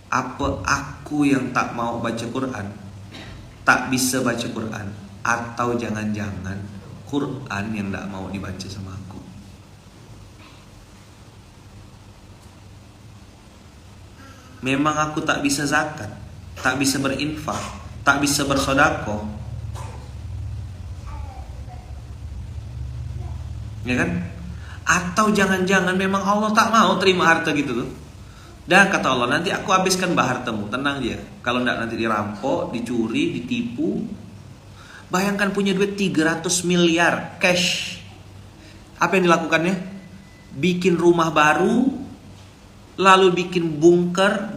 apa aku yang tak mau baca Quran, tak bisa baca Quran, atau jangan-jangan Quran yang tak mau dibaca sama aku? Memang aku tak bisa zakat, tak bisa berinfak, tak bisa bersedekah, ya kan? Atau jangan-jangan memang Allah tak mau terima harta gitu tuh. Dan kata Allah, nanti aku habiskan hartamu, tenang dia. Kalau enggak nanti dirampok, dicuri, ditipu. Bayangkan punya duit 300 miliar cash. Apa yang dilakukannya? Bikin rumah baru, lalu bikin bunker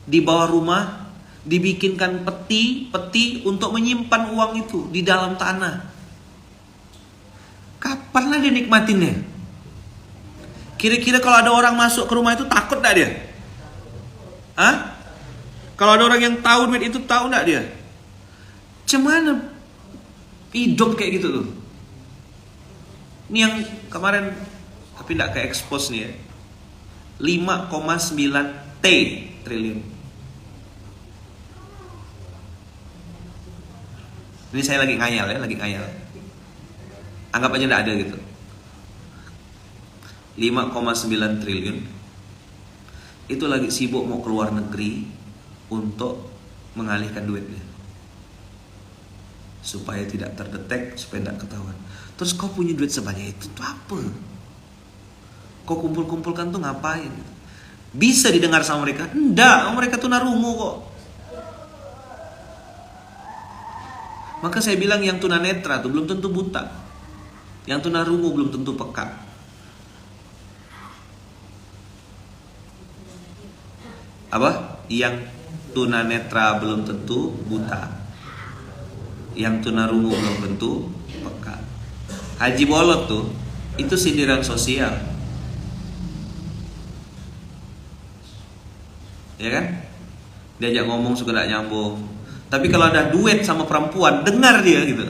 di bawah rumah, dibikinkan peti untuk menyimpan uang itu di dalam tanah. Kapanlah dia nikmatinnya? Kira-kira kalau ada orang masuk ke rumah itu takut gak dia? Kalau ada orang yang tahu duit itu, tahu gak dia? Cemana hidup kayak gitu tuh? Ini yang kemarin, tapi gak ke expose nih ya, 5,9 triliun. Ini saya lagi ngayal. Anggap aja enggak ada gitu. 5,9 triliun. Itu lagi sibuk mau keluar negeri untuk mengalihkan duitnya, supaya tidak terdetek, supaya tidak ketahuan. Terus kau punya duit sebanyak itu tuh apa? Kau kumpul-kumpulkan tuh ngapain? Bisa didengar sama mereka? Enggak, mereka tuh narungu kok. Maka saya bilang yang tunanetra tuh belum tentu buta. Yang tunarungu belum tentu peka. Apa? Yang tunanetra belum tentu buta. Yang tunarungu belum tentu peka. Haji Bolot tuh, itu sindiran sosial. Ya kan? Diajak ngomong suka gak nyambung. Tapi kalau ada duet sama perempuan, dengar dia gitu.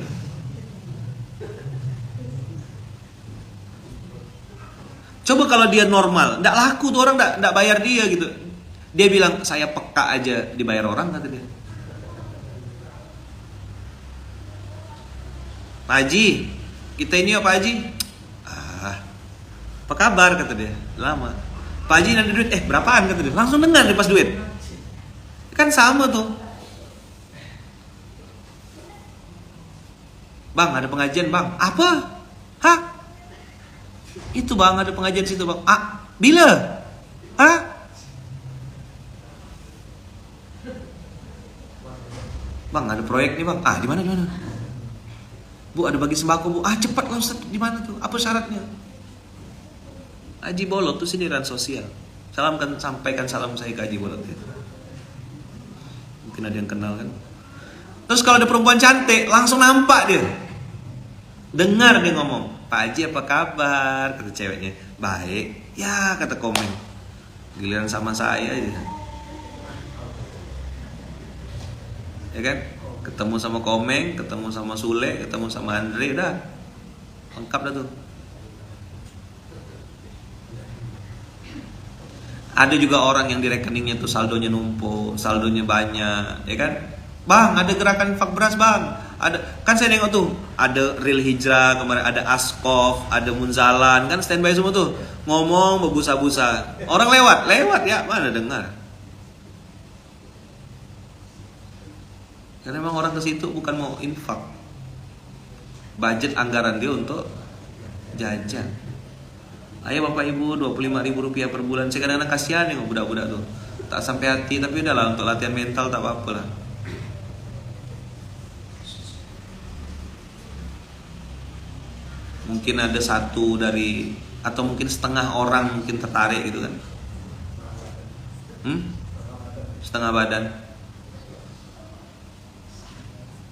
Coba kalau dia normal, gak laku tuh orang, gak bayar dia gitu. Dia bilang, saya peka aja dibayar orang, kata dia. Pak Haji, kita ini apa Haji? Apa kabar, kata dia. Lama. Pak Haji nanti duit, berapaan, kata dia. Langsung dengar nih pas duit. Kan sama tuh. Bang, ada pengajian bang. Apa? Itu bang, ada pengajian situ bang. Bila? Bang, ada proyek nih bang. Di mana? Bu, ada bagi sembako bu. Cepat lah Ustaz. Di mana tuh? Apa syaratnya? Haji Bolot tuh sindiran sosial. Sampaikan salam saya ke Haji Bolot ya. Mungkin ada yang kenal kan. Terus kalau ada perempuan cantik, langsung nampak dia. Dengar dia ngomong, Pak Haji apa kabar? Kata ceweknya, baik. Ya, kata komen. Giliran sama saya aja. Ya kan? Ketemu sama Komeng, ketemu sama Sule, ketemu sama Andre, udah lengkap dah tuh. Ada juga orang yang di rekeningnya tuh saldonya numpuk, saldonya banyak, ya kan? Bang, ada gerakan infak beras bang. Ada, kan saya nengok tuh, ada Real Hijrah kemarin, ada Askof, ada Munzalan, kan standby semua tuh, ngomong berbusa-busa. Orang lewat ya, mana dengar? Karena memang orang ke situ bukan mau infak. Budget anggaran dia untuk jajan. Ayo Bapak Ibu, 25.000 rupiah per bulan. Saya kadang-kadang kasihan yang budak-budak tuh. Tak sampai hati, tapi udahlah untuk latihan mental tak apa-apa lah. Mungkin ada satu dari, atau mungkin setengah orang mungkin tertarik gitu kan. Setengah badan.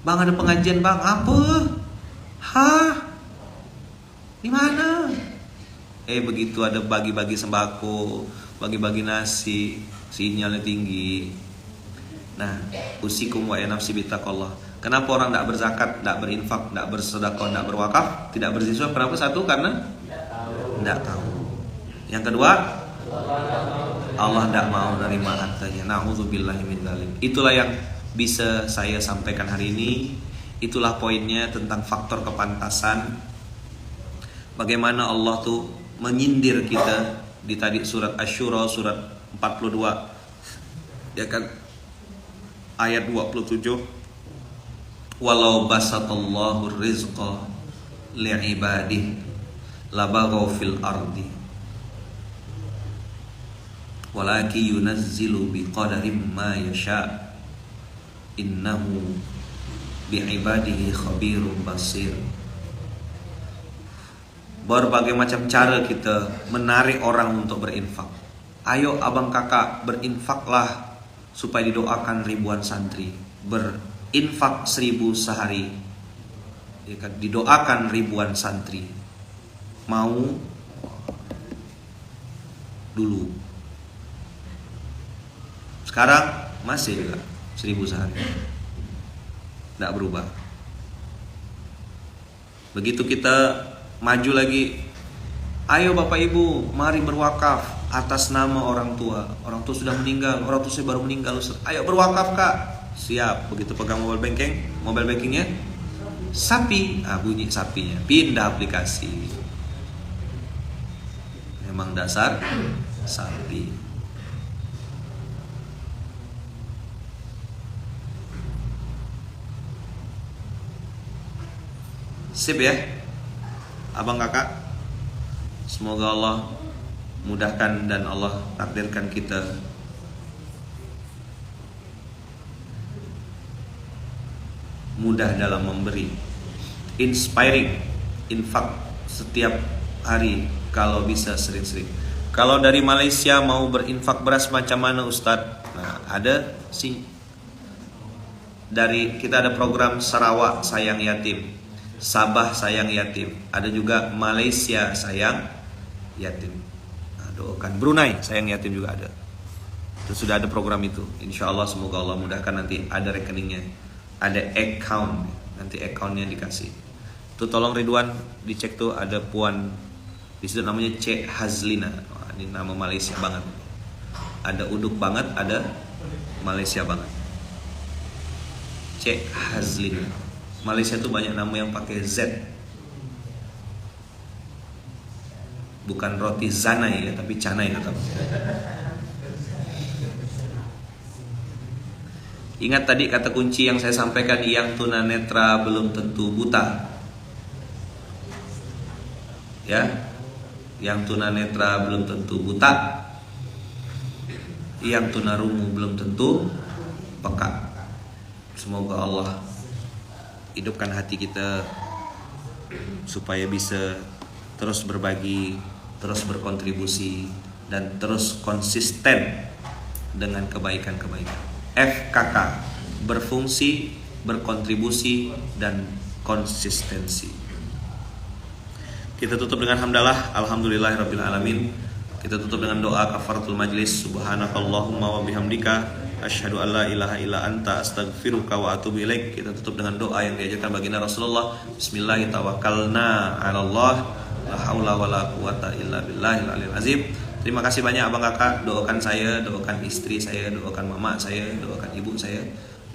Bang, ada pengajian bang. Apa? Hah? Di mana? Begitu ada bagi-bagi sembako, bagi-bagi nasi, sinyalnya tinggi. Nah, usikum wa nafsi bittaqallah. Kenapa orang tidak berzakat, tidak berinfak, tidak bersedekah, tidak berwakaf, tidak berzikir? Kenapa? Satu, karena tidak tahu. Yang kedua, Allah tidak mau menerima hartanya. Na'udzubillahi min dzalik. Itulah yang bisa saya sampaikan hari ini. Itulah poinnya tentang faktor kepantasan. Bagaimana Allah tuh menyindir kita di tadi surat Asy-Syura surat 42 ya kan, ayat 27, walau basatallahu rizqa li'ibadihi labaghaw fil ardi walaki yunazzilu biqadarin ma yasha innahu bi'ibadihi khabirum basir. Berbagai macam cara kita menarik orang untuk berinfak. Ayo abang kakak berinfaklah supaya didoakan ribuan santri. Berinfak 1.000 sehari, ya kan? Didoakan ribuan santri. Mau dulu. Sekarang masih juga 1.000 sehari. Tidak berubah. Begitu kita maju lagi, ayo Bapak Ibu, mari berwakaf atas nama orang tua. Orang tua sudah meninggal, orang tua saya baru meninggal. Ayo berwakaf Kak. Siap. Begitu pegang mobile bankingnya sapi, bunyi sapinya, pindah aplikasi. Memang dasar sapi. Sip ya abang kakak, semoga Allah mudahkan dan Allah takdirkan kita mudah dalam memberi. Inspiring, infak setiap hari kalau bisa sering-sering. Kalau dari Malaysia mau berinfak beras macam mana Ustadz? Nah, ada sih, dari kita ada program Sarawak Sayang Yatim, Sabah Sayang Yatim, ada juga Malaysia Sayang Yatim. Nah, doakan Brunei Sayang Yatim juga ada. Itu sudah ada program itu. Insya Allah semoga Allah mudahkan, nanti ada rekeningnya, ada account, nanti accountnya dikasih. Itu tolong Ridwan dicek tuh, ada Puan di situ namanya Cek Hazlina. Wah, ini nama Malaysia banget. Ada uduk banget, ada Malaysia banget. Cek Hazlina. Malaysia tuh banyak nama yang pakai Z. Bukan roti zanai ya, tapi canai tetap. Ingat tadi kata kunci yang saya sampaikan, yang tunanetra belum tentu buta. Ya. Yang tunanetra belum tentu buta. Yang tunarungu belum tentu peka. Semoga Allah hidupkan hati kita supaya bisa terus berbagi, terus berkontribusi, dan terus konsisten dengan kebaikan-kebaikan. FKK, berfungsi, berkontribusi, dan konsistensi. Kita tutup dengan hamdalah, alhamdulillahirabbil alamin. Kita tutup dengan doa kafaratul majlis. Subhanakallahumma wa bihamdika asyhadu an la ilaha illa anta astaghfiruka wa atubu ilaik. Kita tutup dengan doa yang diajarkan baginda Rasulullah. Bismillahirrahmanirrahim. Tawakkalna 'alallah, la haula wala quwata illa billahil aliyil azim. Terima kasih banyak abang kakak, doakan saya, doakan istri saya, doakan mama saya, doakan ibu saya,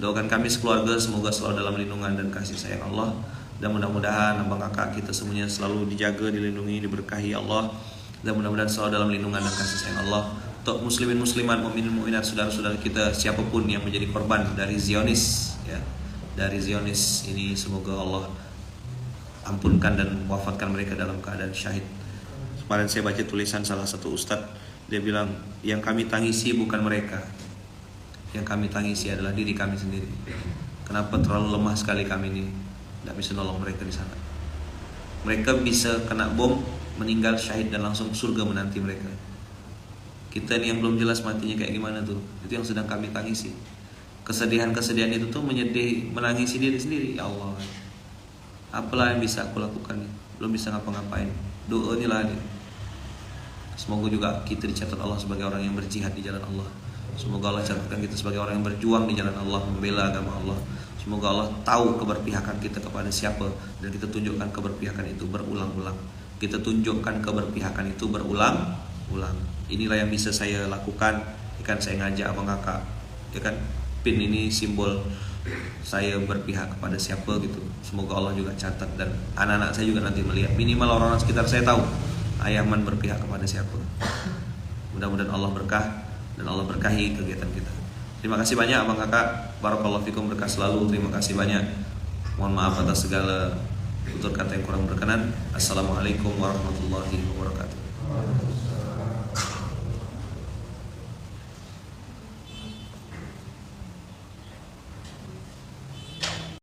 doakan kami sekeluarga semoga selalu dalam lindungan dan kasih sayang Allah. Dan mudah-mudahan abang kakak kita semuanya selalu dijaga, dilindungi, diberkahi Allah. Dan mudah-mudahan selalu dalam lindungan dan kasih sayang Allah. Untuk muslimin muslimat, mukminin mukminat, saudara-saudara kita siapapun yang menjadi korban dari Zionis ya, dari Zionis ini, semoga Allah ampunkan dan wafatkan mereka dalam keadaan syahid. Kemarin saya baca tulisan salah satu ustadz, dia bilang yang kami tangisi bukan mereka, yang kami tangisi adalah diri kami sendiri. Kenapa terlalu lemah sekali kami ini, tidak bisa nolong mereka di sana. Mereka bisa kena bom, meninggal syahid dan langsung surga menanti mereka. Kita ini yang belum jelas matinya kayak gimana tuh, itu yang sedang kami tangisi. Kesedihan-kesedihan itu tuh menangisi diri sendiri. Ya Allah, apalah yang bisa aku lakukan nih? Belum bisa ngapa-ngapain. Doanya lah nih. Semoga juga kita dicatat Allah sebagai orang yang berjihad di jalan Allah. Semoga Allah catatkan kita sebagai orang yang berjuang di jalan Allah, membela agama Allah. Semoga Allah tahu keberpihakan kita kepada siapa, dan kita tunjukkan keberpihakan itu berulang-ulang. Kita tunjukkan keberpihakan itu berulang-ulang. Inilah yang bisa saya lakukan. Kan saya ngajak abang kakak, ya kan, pin ini simbol saya berpihak kepada siapa gitu. Semoga Allah juga catat, dan anak-anak saya juga nanti melihat, minimal orang-orang sekitar saya tahu Ayahman berpihak kepada siapa. Mudah-mudahan Allah berkah dan Allah berkahi kegiatan kita. Terima kasih banyak abang kakak, barakallahu fikum, berkah selalu. Terima kasih banyak. Mohon maaf atas segala tutur kata yang kurang berkenan. Assalamualaikum warahmatullahi wabarakatuh.